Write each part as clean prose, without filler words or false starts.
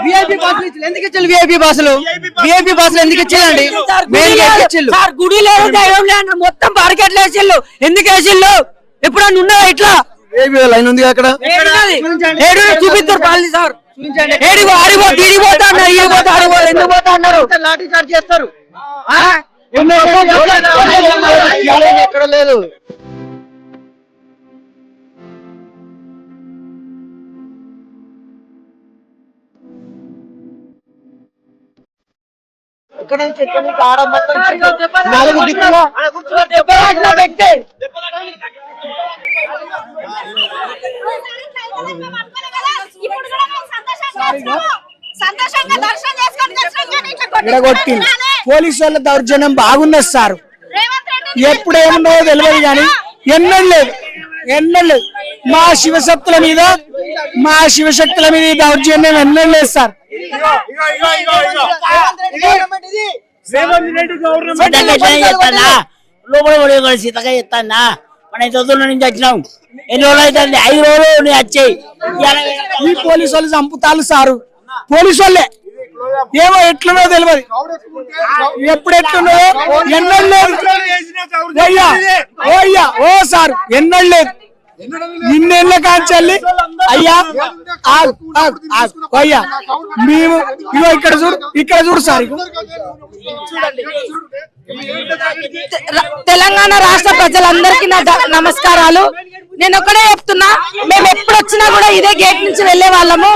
VIP బస్సులు ఎందుకు ఇచ్చారు? విఐపి బస్సులు ఎందుకు ఇచ్చారండి? గుడి లేదు దైవం లేదు మొత్తం మార్కెట్ వేసిల్లు. ఎందుకు వేసిల్లు? ఎప్పుడన్నా ఉన్నదా ఇట్లా? లైన్ ఉంది అక్కడ చూపిస్తారు పాలి సార్. ఆడిపోతా అన్నారు, ఎందుకు పోతా అన్నారు? లాఠీ చార్జ్ చేస్తారు. ఎక్కడ లేదు. ఇక్కడ పోలీసు వాళ్ళ దౌర్జన్యం బాగున్నది సార్. ఎప్పుడేమున్నాయో తెలియదు కానీ ఎన్నలేదు మా శివశక్తుల మీద దౌర్జన్యం ఎన్నలేదు సార్. లోపల సీతగా చెప్తానా మన చదువుల నుంచి వచ్చినాం. ఎన్ని రోజులు అయితే 5 రోజులు వచ్చాయి. ఈ పోలీసు వాళ్ళు చంపుతారు సారు. పోలీసు వాళ్ళే ఏమో ఎట్లున్నదో తెలియదు. ఎప్పుడు ఎట్లున్నదో ఎన్నడలేదు. ఓ సార్ ఎన్నడలేదు. నిన్నేళ్ళ కాంచాలి అయ్యా. అయ్యా మేము ఇగో ఇక్కడ చూడు సార్. తెలంగాణ రాష్ట్ర ప్రజలందరికీ నా నమస్కారాలు. నేను ఒకటే చెప్తున్నా, మేము ఎప్పుడు వచ్చినా కూడా ఇదే గేట్ నుంచి వెళ్లే వాళ్ళము.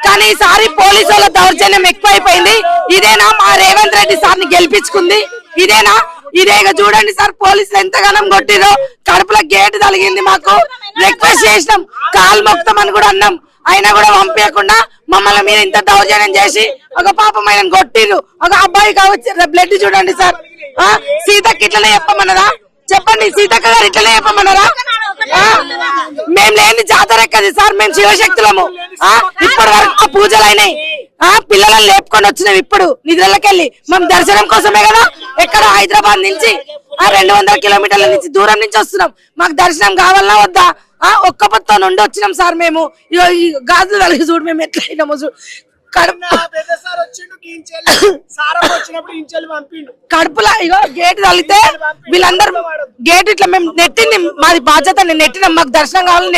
కానీ ఈసారి పోలీసు వాళ్ళ దౌర్జన్యం ఎక్కువైపోయింది. ఇదేనా మా రేవంత్ రెడ్డి సార్ని గెలిపించుకుంది? ఇదేనా? ఇదేగా చూడండి సార్, పోలీసులు ఎంతగానం కొట్టిరో. కడుపులో గేటు తగిలింది. మాకు రిక్వెస్ట్ చేసినాం, కాలు మొక్తామని కూడా అన్నాం. అయినా కూడా పంపించకుండా మమ్మల్ని మీరు ఇంత దౌర్జన్యం చేసి ఒక పాపమైన కొట్టిరు. ఒక అబ్బాయి కావచ్చు, బ్లడ్ చూడండి సార్. సీతకి ఇట్లనే చెప్పమన్నారా? చెప్పండి, సీతక్క గారు ఇట్లనే చెప్పమన్నారా? మేము లేని జాతర ఎక్కది సార్. మేము శివశక్తులము. ఇప్పటి వరకు పూజలు అయినాయి. పిల్లలను లేపుకొని వచ్చినాం. ఇప్పుడు నిద్రలకెళ్ళి మేము దర్శనం కోసమే కదా. ఎక్కడ హైదరాబాద్ నుంచి 200 కిలోమీటర్ల నుంచి దూరం నుంచి వస్తున్నాం. మాకు దర్శనం కావాలన్నా వద్దా? ఒక్క పొత్తో నుండి వచ్చినాం సార్. మేము ఈ గాజులు వెలిగి చూడు మేము ఎట్లా అయినామో చూడు. కడుపులా ఇగో గేట్ తగిలితే వీళ్ళందరూ గేట్ ఇట్లా మేము నెట్టింది. మాది బాధ్యత. నెట్టినాం. మాకు దర్శనం కావాలని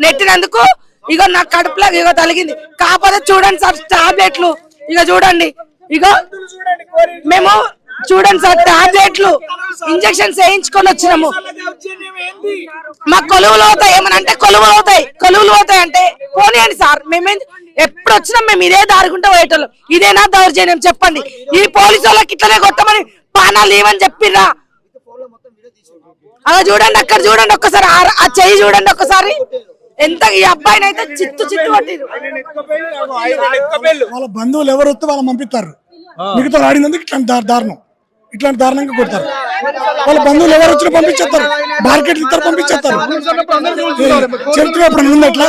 నెట్టినందుకు ఇగో నా కడుపులా ఇగో తగిలింది. కాకపోతే చూడండి సార్, టాబ్లెట్లు ఇగో చూడండి. ఇగో మేము చూడండి సార్, టాబ్లెట్లు ఇంజక్షన్స్ వేయించుకొని వచ్చినాము. మాకు కొలువులు అవుతాయి. ఏమనంటే కొలువులు అవుతాయి అంటే పోనీయండి సార్. మేమే ఎప్పుడు వచ్చినాం మేము ఇదే దారుకుంటూ పోయేటోళ్ళం. ఇదేనా దౌర్జన్యం? చెప్పండి. ఈ పోలీసు వాళ్ళకి ఇట్లనే కొట్టమని పానాలు ఏమని చెప్పిర్రా? అలా చూడండి, అక్కడ చూడండి ఒక్కసారి. ఆ చెయ్యి చూడండి ఒక్కసారి. ఎంత ఈ అబ్బాయిని అయితే చిత్తు కొట్టిరు. వాళ్ళ బంధువులు ఎవరు వస్తే వాళ్ళని పంపిస్తారు. మిగతా ఆడినందుకు ఇట్లాంటి దారుణంగా కొడతారు. వాళ్ళ బంధువులు ఎవరు వచ్చినా పంపించేస్తారు. మార్కెట్ ఇద్దరు పంపించేస్తారు. చరిత్ర ఎప్పుడు ఉంది అట్లా?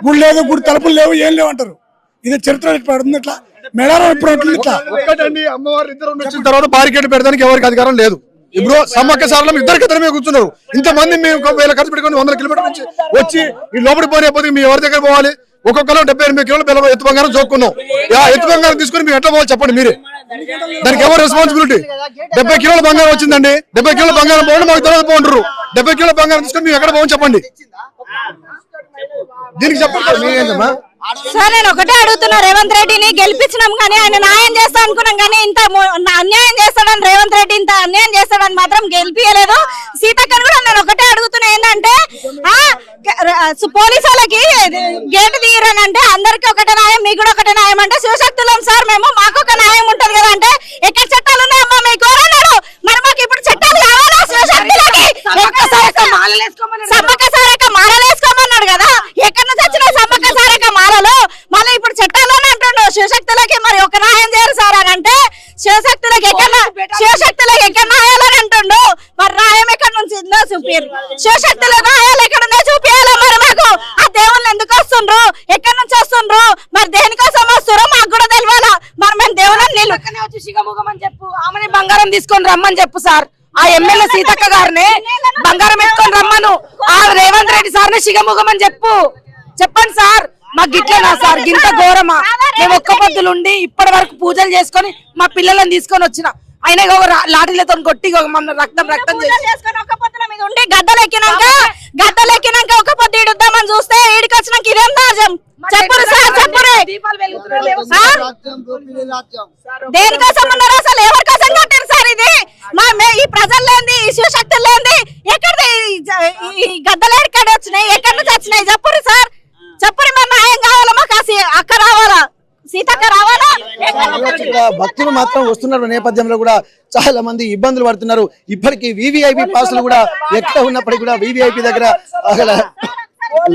గుడి లేదు, గుడి తలుపులు లేవు, ఏం లేవు అంటారు. ఇది చరిత్ర ఉంది అట్లా. మేడారం ఇప్పుడు అట్లా అమ్మవారు ఇద్దరు వచ్చిన తర్వాత బారికేడ్ పెడడానికి ఎవరికి అధికారం లేదు. ఇప్పుడు సమ్మక్క సార్లు ఇద్దరికిద్దరమే కూర్చున్నారు. ఇంతమంది మేము 1000 ఖర్చు పెట్టుకుని 100 కిలోమీటర్ నుంచి వచ్చి ఈ లోపలికి పోతే మీ ఎవరి దగ్గర పోవాలి? ఒక్కొక్కరు 78 కిలోలు ఎత్తు బంగారం చోక్కున్నాం. ఎత్తు బంగారం తీసుకుని మీరు ఎట్లా పోవాలి చెప్పండి మీరే. దానికి ఎవరు రెస్పాన్సిబిలిటీ? 70 కిలోల బంగారం వచ్చిందండి. 70 కిలోల బంగారం పోండి, మాకు తర్వాత పోంటారు. 70 కిలోల బంగారం తీసుకుని మీరు ఎక్కడ పోవని చెప్పండి. దీనికి చెప్పండి. సార్ నేను ఒకటే అడుగుతున్నా, రేవంత్ రెడ్డిని గెలిపించినాం కానీ ఆయన న్యాయం చేస్తా అనుకున్నాం కానీ ఇంత అన్యాయం చేస్తాడని రేవంత్ రెడ్డి ఇంత అన్యాయం చేస్తాడని మాత్రం గెలిపియలేదు. సీతక్కని కూడా నేను ఒకటే అడుగుతున్నా, ఏంటంటే పోలీసు వాళ్ళకి గేటు తీయరనంటే అందరికి ఒకటే న్యాయం, మీకు కూడా ఒకటే న్యాయం అంటే శివశక్తులం సార్ మేము, మాకు ఒక న్యాయం ఉంటది కదా అంటే ఎక్కడ చట్టాలు ఉన్నాయమ్మా మీకు అన్నారు. మరి మాకు ఇప్పుడు చట్టాలు కావాలా శివశక్తులకి? సమ్మక్క సారక్క మాలలేసుకోమన్నాడు కదా, ఎక్కడి నుంచి వచ్చిన సమ్మక్క సారక్క మాలలు మళ్ళీ ఇప్పుడు చట్టాలోనే అంటుండు శివశక్తులకి. మరి ఒక న్యాయం చేయరు సార్ అని అంటే శివశక్తులకి ఎక్కడ న్యాయాలని అంటుండు. మరి న్యాయం ఎక్కడి నుంచి చూపారు? శివశక్తుల న్యాయాలు ఎక్కడున్నా చూపించాలా? మరి మాకు ఆ దేవుళ్ళు ఎందుకు వస్తుండ్రు, ఎక్కడి నుంచి వస్తుండ్రు, మరి దేనికోసం వస్తుండ్రో మాకు కూడా తెలియాలా. మరి మేము దేవుళ్ళని వచ్చి శిఖముఖమని చెప్పు, ఆమెని బంగారం తీసుకొని రమ్మని చెప్పు సార్. ఆ ఎమ్మెల్యే సీతక్క గారిని బంగారం ఎత్తుకొని రమ్మను. ఆ రేవంత్ రెడ్డి సార్ని శిఖముఖమని చెప్పండి సార్. మాకు గిట్లనా సార్ గింత ఘోరమా? మేము ఒక్క పొద్దులుండి ఇప్పటి వరకు పూజలు చేసుకొని మా పిల్లలను తీసుకొని వచ్చిన అయినా లాఠీలతో కొట్టి మమ్మల్ని రక్తం చేసి చేసుకొని ఒక పొద్దుల మీద ఉండి గద్దలెక్కినాక ఒక పొద్దు ఇడుద్దామని చూస్తే ఈడికి వచ్చినాక ఇదేం రాజ్యం? చెప్పురు సార్, చెప్పురు. దేనికోసం ఉన్నారు అసలు? ఎవరి కోసం కట్టారు సార్ ఇది? ఈ ప్రజలు లేని, ఈ శివశక్తులు లేని ఎక్కడ ఈ గద్దలేడికాడ వచ్చినాయి? ఎక్కడి నుంచి వచ్చినాయి? చెప్పురు సార్, చెప్పురు. మరి న్యాయం కావాలా మాకు? అక్క రావాలా, సీతక్క రావాలా? భక్తులు మాత్రం వస్తున్న నేపథ్యంలో కూడా చాలా మంది ఇబ్బందులు పడుతున్నారు. ఇప్పటికీ వివిఐపి పాసులు కూడా ఎక్కడ ఉన్నప్పటికీ కూడా వివిఐపి దగ్గర అక్కడ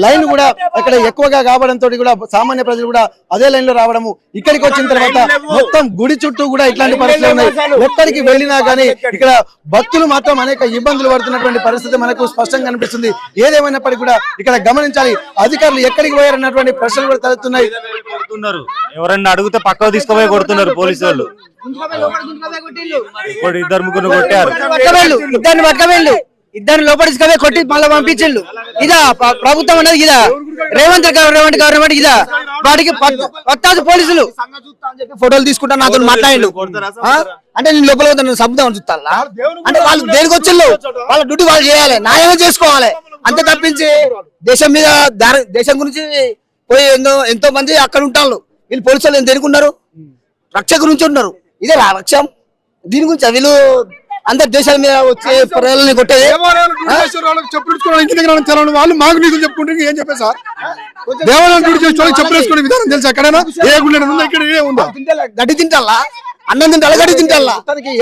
లైన్ కూడా అక్కడ ఎక్కువగా కావడంతో కూడా సామాన్య ప్రజలు కూడా అదే లైన్ లో రావడము, ఇక్కడికి వచ్చిన తర్వాత మొత్తం గుడి చుట్టూ కూడా ఇట్లాంటి పరిస్థితులు ఉన్నాయి. ఎక్కడికి వెళ్ళినా గానీ ఇక్కడ భక్తులు మాత్రం అనేక ఇబ్బందులు పడుతున్నటువంటి పరిస్థితి మనకు స్పష్టంగా కనిపిస్తుంది. ఏదేమైనప్పటికీ కూడా ఇక్కడ గమనించాలి, అధికారులు ఎక్కడికి పోయారన్నటువంటి ప్రశ్నలు కూడా తలెత్తున్నాయి. ఎవరన్నా అడిగితే పక్కకు తీసుకుపోయి కొడుతున్నారు పోలీసు వాళ్ళు. ఇప్పుడు ఇద్దరు ముగ్గురు కొట్టారు. ఇద్దరు లోపల తీసుకుపోయి కొట్టి మళ్ళీ పంపించిండు. ఇదా ప్రభుత్వం అనేది? ఇదా రేవంత్ గవర్నమెంట్ ఇదా? వాడికి 10 పోలీసులు ఫోటోలు తీసుకుంటా నాతో మాట్లాడిండు. అంటే నేను లోపల సముద్రం చూస్తాను అంటే వాళ్ళు దేనికి వచ్చిండు? వాళ్ళ డ్యూటీ వాళ్ళు చేయాలి, న్యాయమే చేసుకోవాలి. అంతే తప్పించి దేశం గురించి పోయి ఎంతో మంది అక్కడ ఉంటారు. వీళ్ళు పోలీసులు దేనికి ఉన్నారు? రక్ష గురించి ఉన్నారు. ఇదే లక్ష్యం. దీని గురించి వీళ్ళు అందరు దేశాల మీద వచ్చే ప్రజలని కొట్టేది. వాళ్ళు మాకు నీతులు చెప్పుకుంటే ఏం చెప్పారు సార్? దేవాలయం చెప్పులు వేసుకునే విధానం తెలుసు ఎక్కడైనా? ఏ గుండె ఉందా? ఇక్కడ ఏ ఉందా? గడ్డి తింటాలా, అన్నం తింటాలా, గడ్డి తింటాలా?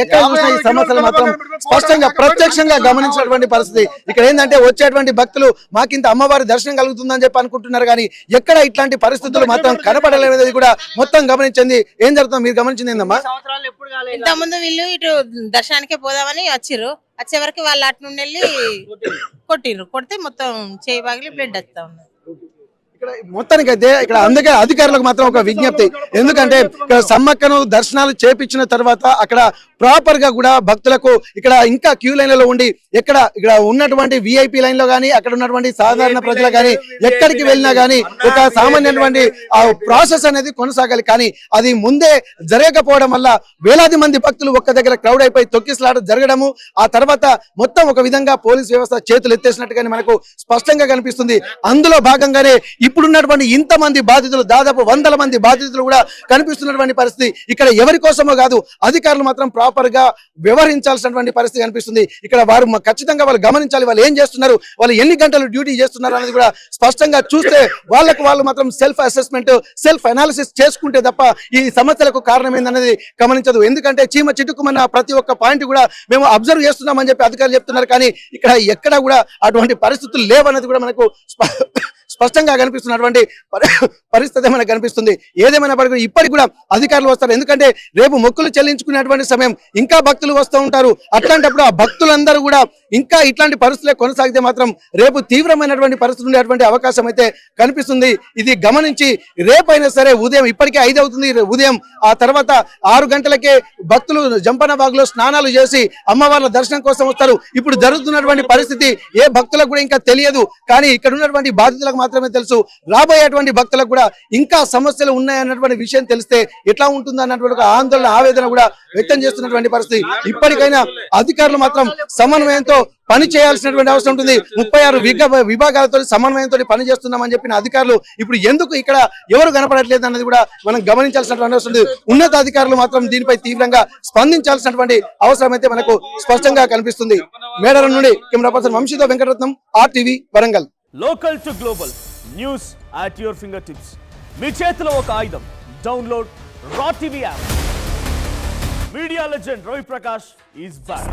ఎక్కడ చూసినా ఈ సమస్యలు మాత్రం స్పష్టంగా ప్రత్యక్షంగా గమనించినటువంటి పరిస్థితి. ఇక్కడ ఏంటంటే వచ్చేటువంటి భక్తులు మాకింత అమ్మవారి దర్శనం కలుగుతుందని చెప్పి అనుకుంటున్నారు, కానీ ఎక్కడ ఇట్లాంటి పరిస్థితులు మాత్రం కనపడలేదనేది కూడా మొత్తం గమనించింది. ఏం జరుగుతుందో మీరు గమనించింది ఏందమ్మా? ఇంత ముందు వీళ్ళు ఇటు దర్శనానికే పోదామని వచ్చిర్రు. వచ్చే వరకు వాళ్ళు అటు నుండి వెళ్ళి కొట్టిర్రు. కొడితే మొత్తం చేయి బాగిలి బ్లడ్ వస్తా ఉన్నది. మొత్తానికైతే ఇక్కడ అందుకే అధికారులకు మాత్రం ఒక విజ్ఞప్తి. ఎందుకంటే ఇక్కడ సమ్మక్కను దర్శనాలు చేపించిన తర్వాత అక్కడ ప్రాపర్ గా కూడా భక్తులకు ఇక్కడ ఇంకా క్యూ లైన్లలో ఉండి ఇక్కడ ఉన్నటువంటి విఐపి లైన్ లో గానీ అక్కడ ఉన్నటువంటి సాధారణ ప్రజలు గానీ ఎక్కడికి వెళ్ళినా గానీ ఒక సామాన్యటువంటి ప్రాసెస్ అనేది కొనసాగాలి. కానీ అది ముందే జరగకపోవడం వల్ల వేలాది మంది భక్తులు ఒక్క దగ్గర క్రౌడ్ అయిపోయి తొక్కిసలాట జరగడము, ఆ తర్వాత మొత్తం ఒక విధంగా పోలీస్ వ్యవస్థ చేతులు ఎత్తేసినట్టుగానే మనకు స్పష్టంగా కనిపిస్తుంది. అందులో భాగంగానే ఇప్పుడున్నటువంటి ఇంతమంది బాధితులు, దాదాపు 100 మంది బాధితులు కూడా కనిపిస్తున్నటువంటి పరిస్థితి. ఇక్కడ ఎవరి కోసమో కాదు, అధికారులు మాత్రం ప్రాపర్ గా వ్యవహరించాల్సినటువంటి పరిస్థితి కనిపిస్తుంది. ఇక్కడ వారు ఖచ్చితంగా వాళ్ళు గమనించాలి, వాళ్ళు ఏం చేస్తున్నారు, వాళ్ళు ఎన్ని గంటలు డ్యూటీ చేస్తున్నారు అనేది కూడా స్పష్టంగా చూస్తే వాళ్ళు మాత్రం సెల్ఫ్ అసెస్మెంట్, సెల్ఫ్ అనాలిసిస్ చేసుకుంటే తప్ప ఈ సమస్యలకు కారణం ఏందనేది గమనించదు. ఎందుకంటే చీమ చిటుకుమన్న ప్రతి ఒక్క పాయింట్ కూడా మేము అబ్జర్వ్ చేస్తున్నామని చెప్పి అధికారులు చెప్తున్నారు, కానీ ఇక్కడ ఎక్కడ కూడా అటువంటి పరిస్థితులు లేవన్నది కూడా మనకు స్పష్టంగా కనిపిస్తున్నటువంటి పరిస్థితి మనకు కనిపిస్తుంది. ఏదేమైనప్పటికీ ఇప్పటికి కూడా అధికారులు వస్తారు. ఎందుకంటే రేపు మొక్కులు చెల్లించుకునేటువంటి సమయం, ఇంకా భక్తులు వస్తూ ఉంటారు. అట్లాంటప్పుడు ఆ భక్తులందరూ కూడా ఇంకా ఇట్లాంటి పరిస్థితులే కొనసాగితే మాత్రం రేపు తీవ్రమైనటువంటి పరిస్థితి ఉండేటువంటి అవకాశం అయితే కనిపిస్తుంది. ఇది గమనించి రేపైనా సరే ఉదయం, ఇప్పటికే 5 అవుతుంది ఉదయం, ఆ తర్వాత 6 గంటలకే భక్తులు జంపన బాగులో స్నానాలు చేసి అమ్మవార్ల దర్శనం కోసం వస్తారు. ఇప్పుడు జరుగుతున్నటువంటి పరిస్థితి ఏ భక్తులకు కూడా ఇంకా తెలియదు, కానీ ఇక్కడ ఉన్నటువంటి బాధితులకు మాత్రమే తెలుసు. రాబోయేటువంటి భక్తులకు కూడా ఇంకా సమస్యలు ఉన్నాయన్నటువంటి విషయం తెలిస్తే ఎట్లా ఉంటుంది అన్నటువంటి ఆందోళన, ఆవేదన కూడా వ్యక్తం చేస్తున్నటువంటి పరిస్థితి. ఇప్పటికైనా అధికారులు మాత్రం సమన్వయంతో పని చేయాల్సినటువంటి అవసరం ఉంటుంది. 36 విభాగాలతో సమన్వయంతో పని చేస్తున్నామని చెప్పిన అధికారులు ఇప్పుడు ఎందుకు ఇక్కడ ఎవరు కనపడట్లేదు అన్నది కూడా మనం గమనించాల్సినటువంటి అవసరం ఉంది. ఉన్నతాధికారులు మాత్రం దీనిపై తీవ్రంగా స్పందించాల్సినటువంటి అవసరం అయితే మనకు స్పష్టంగా కనిపిస్తుంది. మేడారం నుండి కెమెరా పర్సన్ వంశీతో Venkataratnam, RTV Warangal. Local to global news at your fingertips. మీ చేతిలో ఒక ఆయుధం. Download raw TV app. Media legend Ravi Prakash is back.